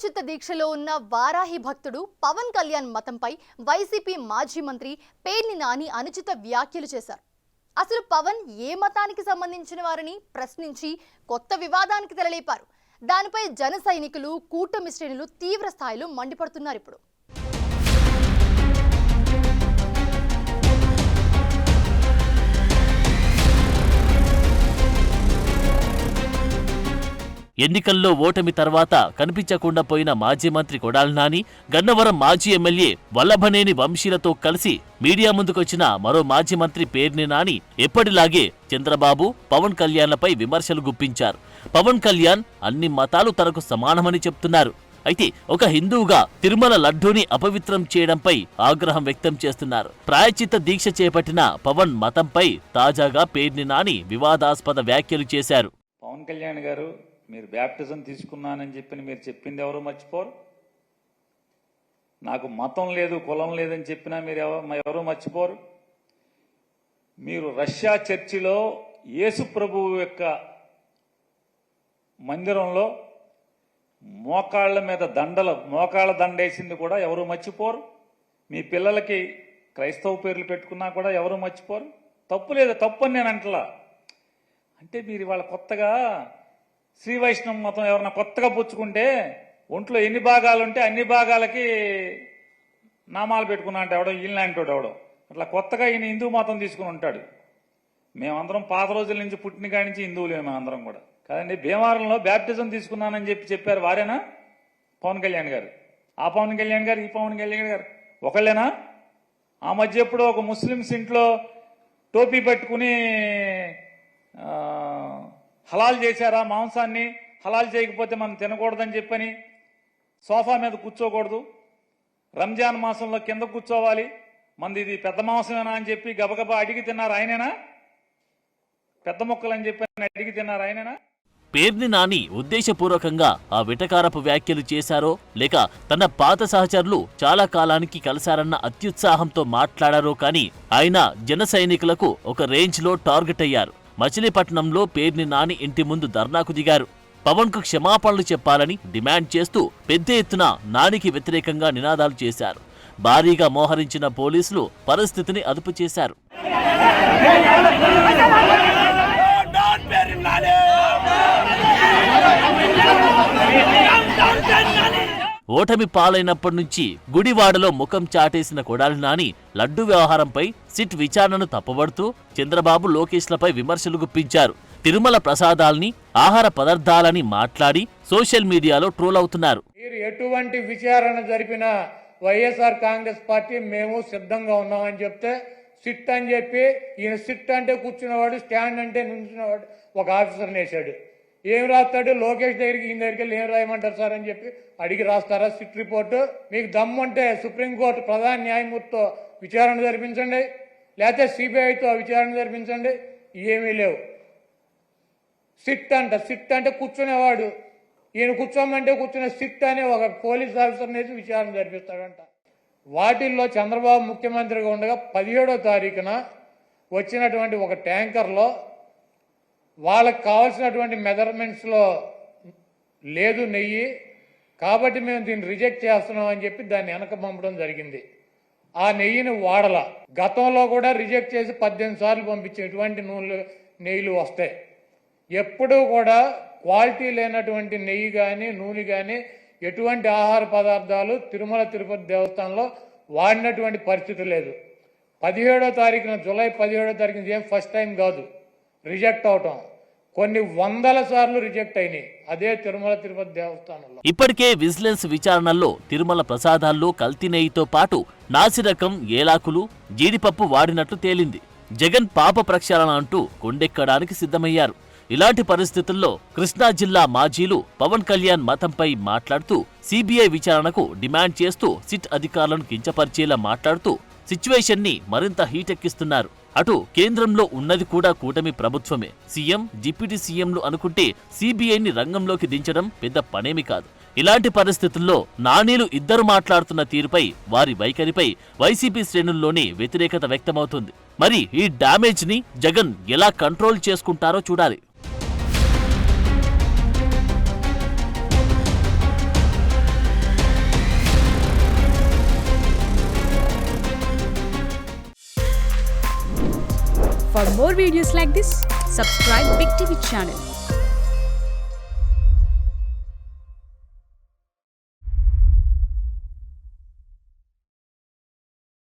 ప్రాయచిత్త దీక్షలో ఉన్న వారాహి భక్తుడు పవన్ కళ్యాణ్ మతంపై వైసీపీ మాజీ మంత్రి పేర్ని నాని అనుచిత వ్యాఖ్యలు చేశారు. అసలు పవన్ ఏ మతానికి సంబంధించిన వారని ప్రశ్నించి కొత్త వివాదానికి తెరలేపారు. దానిపై జన సైనికులు, కూటమి శ్రేణులు తీవ్ర స్థాయిలో మండిపడుతున్నారు. ఇప్పుడు ఎన్నికల్లో ఓటమి తర్వాత కనిపించకుండా పోయిన మాజీ మంత్రి కొడాలి నాని, గన్నవరం మాజీ ఎమ్మెల్యే వల్లభనేని వంశీలతో కలిసి మీడియా ముందుకొచ్చిన మరో మాజీ మంత్రి పేర్ని నాని ఎప్పటిలాగే చంద్రబాబు, పవన్ కళ్యాణ్లపై విమర్శలు గుప్పించారు. పవన్ కళ్యాణ్ అన్ని మతాలు తనకు సమానమని చెప్తున్నారు. అయితే ఒక హిందువుగా తిరుమల లడ్డూని అపవిత్రం చేయడంపై ఆగ్రహం వ్యక్తం చేస్తున్నారు. ప్రాయచిత్త దీక్ష చేపట్టిన పవన్ మతంపై తాజాగా పేర్ని నాని వివాదాస్పద వ్యాఖ్యలు చేశారు. పవన్ కళ్యాణ్ గారు, మీరు బ్యాప్టిజం తీసుకున్నానని చెప్పి మీరు చెప్పింది ఎవరు మర్చిపోరు. నాకు మతం లేదు, కులం లేదని చెప్పినా మీరు ఎవరు మర్చిపోరు. మీరు రష్యా చర్చిలో యేసు ప్రభువు యొక్క మందిరంలో మోకాళ్ళ దండేసింది కూడా ఎవరు మర్చిపోరు. మీ పిల్లలకి క్రైస్తవ పేర్లు పెట్టుకున్నా కూడా ఎవరు మర్చిపోరు. తప్పు లేదు, తప్పు అని నేను అంటలా. అంటే మీరు ఇవాళ కొత్తగా శ్రీ వైష్ణవ మతం ఎవరన్నా కొత్తగా పుచ్చుకుంటే ఒంట్లో ఎన్ని భాగాలు ఉంటే అన్ని భాగాలకి నామాలు పెట్టుకున్నా అంటే ఎవడో ఈయనలాంటోడు ఎవడో అట్లా కొత్తగా ఈయన హిందూ మతం తీసుకుని ఉంటాడు. మేమందరం పాత రోజుల నుంచి పుట్టిన కాడి నుంచి హిందువులే మేమందరం కూడా. కాదండి, భీమవరంలో బ్యాప్టిజం తీసుకున్నానని చెప్పారు. వారేనా పవన్ కళ్యాణ్ గారు? ఆ పవన్ కళ్యాణ్ గారు, ఈ పవన్ కళ్యాణ్ గారు ఒకళ్ళేనా? ఆ మధ్య ఎప్పుడో ఒక ముస్లిమ్స్ ఇంట్లో టోపీ పెట్టుకుని హలాల్ చేశారా మాంసాన్ని? హలాల్ చేయకపోతే మనం తినకూడదని చెప్పని సోఫా మీద కూర్చోకూడదు, రంజాన్ మాసంలో కింద కూర్చోవాలి, మంది ఇది పెద్ద మాంసమేనా అని చెప్పి గబగబా అడిగి తిన్నారు ఆయనేనా? పెద్ద మొక్కలని చెప్పి అడిగి తిన్నారు ఆయనేనా? పేర్ని నాని ఉద్దేశపూర్వకంగా ఆ విటకారపు వ్యాఖ్యలు చేశారో లేక తన పాత సహచరులు చాలా కాలానికి కలిశారన్న అత్యుత్సాహంతో మాట్లాడారో కానీ ఆయన జన సైనికులకు ఒక రేంజ్లో టార్గెట్ అయ్యారు. మచిలీపట్నంలో పేర్ని నాని ఇంటి ముందు ధర్నాకు దిగారు. పవన్ కు క్షమాపణలు చెప్పాలని డిమాండ్ చేస్తూ పెద్ద ఎత్తున నానికి వ్యతిరేకంగా నినాదాలు చేశారు. భారీగా మోహరించిన పోలీసులు పరిస్థితిని అదుపు చేశారు. ఓటమి పాలైనప్పటి నుంచి గుడివాడలో ముఖం చాటేసిన కొడాలి నాని లడ్డు వ్యవహారంపై సిట్ విచారణను తప్పుబడుతూ చంద్రబాబు, లోకేష్లపై విమర్శలు గుప్పించారు. తిరుమల ప్రసాదాల్ని, ఆహార పదార్థాలని మాట్లాడి సోషల్ మీడియాలో ట్రోల్ అవుతున్నారు. మీరు ఎటువంటి విచారణ జరిపినా వైఎస్ఆర్ కాంగ్రెస్ పార్టీ మేము సిద్ధంగా ఉన్నామని చెప్తే సిట్ అని చెప్పి ఈయన సిట్ అంటే కూర్చున్నవాడు, స్టాండ్ అంటే నుంచున్నవాడు ఒక ఆఫీసర్ని వేశాడు. ఏం రాస్తాడు? లోకేష్ దగ్గరికి, ఈయన దగ్గరికి వెళ్ళి ఏం రాయమంటారు సార్ అని చెప్పి అడిగి రాస్తారా సిట్ రిపోర్టు? మీకు దమ్ముంటే సుప్రీంకోర్టు ప్రధాన న్యాయమూర్తితో విచారణ జరిపించండి, లేకపోతే సిబిఐతో విచారణ జరిపించండి. ఏమీ లేవు. సిట్ అంటే కూర్చునేవాడు, ఈయన కూర్చోమంటే కూర్చునే సిట్ అనే ఒక పోలీస్ ఆఫీసర్ని వేసి విచారణ జరిపిస్తాడంట. వాటిల్లో చంద్రబాబు ముఖ్యమంత్రిగా ఉండగా 17వ తారీఖున వచ్చినటువంటి ఒక ట్యాంకర్లో వాళ్ళకి కావాల్సినటువంటి మెజర్మెంట్స్లో లేదు నెయ్యి, కాబట్టి మేము దీన్ని రిజెక్ట్ చేస్తున్నాం అని చెప్పి దాన్ని వెనక పంపడం జరిగింది. ఆ నెయ్యిని వాడల. గతంలో కూడా రిజెక్ట్ చేసి 18 సార్లు పంపించే ఎటువంటి నెయ్యిలు వస్తాయి. ఎప్పుడూ కూడా క్వాలిటీ లేనటువంటి నెయ్యి కానీ నూనె కానీ ఎటువంటి ఆహార పదార్థాలు తిరుమల తిరుపతి దేవస్థానంలో వాడినటువంటి పరిస్థితి లేదు. 17వ తారీఖున, జూలై 17వ తారీఖున ఏం ఫస్ట్ టైం కాదు రిజెక్ట్ అవటం, కొన్ని వందల సార్లు రిజెక్ట్ అయినాయి అదే తిరుమల తిరుపతి దేవస్థానంలో. ఇప్పటికే విజిలెన్స్ విచారణల్లో తిరుమల ప్రసాదాల్లో కల్తీ నెయ్యితో పాటు నాసిరకం, ఏలాకులు, జీడిపప్పు వాడినట్లు తేలింది. జగన్ పాప ప్రక్షాళన అంటూ కొండెక్కడానికి సిద్ధమయ్యారు. ఇలాంటి పరిస్థితుల్లో కృష్ణా జిల్లా మాజీలు పవన్ కళ్యాణ్ మతంపై మాట్లాడుతూ సిబిఐ విచారణకు డిమాండ్ చేస్తూ సిట్ అధికారులను కించపరిచేలా మాట్లాడుతూ సిచ్యువేషన్ ని మరింత హీటెక్కిస్తున్నారు. అటు కేంద్రంలో ఉన్నది కూడా కూటమి ప్రభుత్వమే. సీఎం, డిప్యూటీ సీఎంలు అనుకుంటే సిబిఐని రంగంలోకి దించడం పెద్ద పనేమి కాదు. ఇలాంటి పరిస్థితుల్లో నానీలు ఇద్దరు మాట్లాడుతున్న తీరుపై, వారి వైఖరిపై వైసీపీ శ్రేణుల్లోనే వ్యతిరేకత వ్యక్తమవుతుంది. మరి ఈ డ్యామేజ్ ని జగన్ ఎలా కంట్రోల్ చేసుకుంటారో చూడాలి. For more videos like this, subscribe Big TV channel.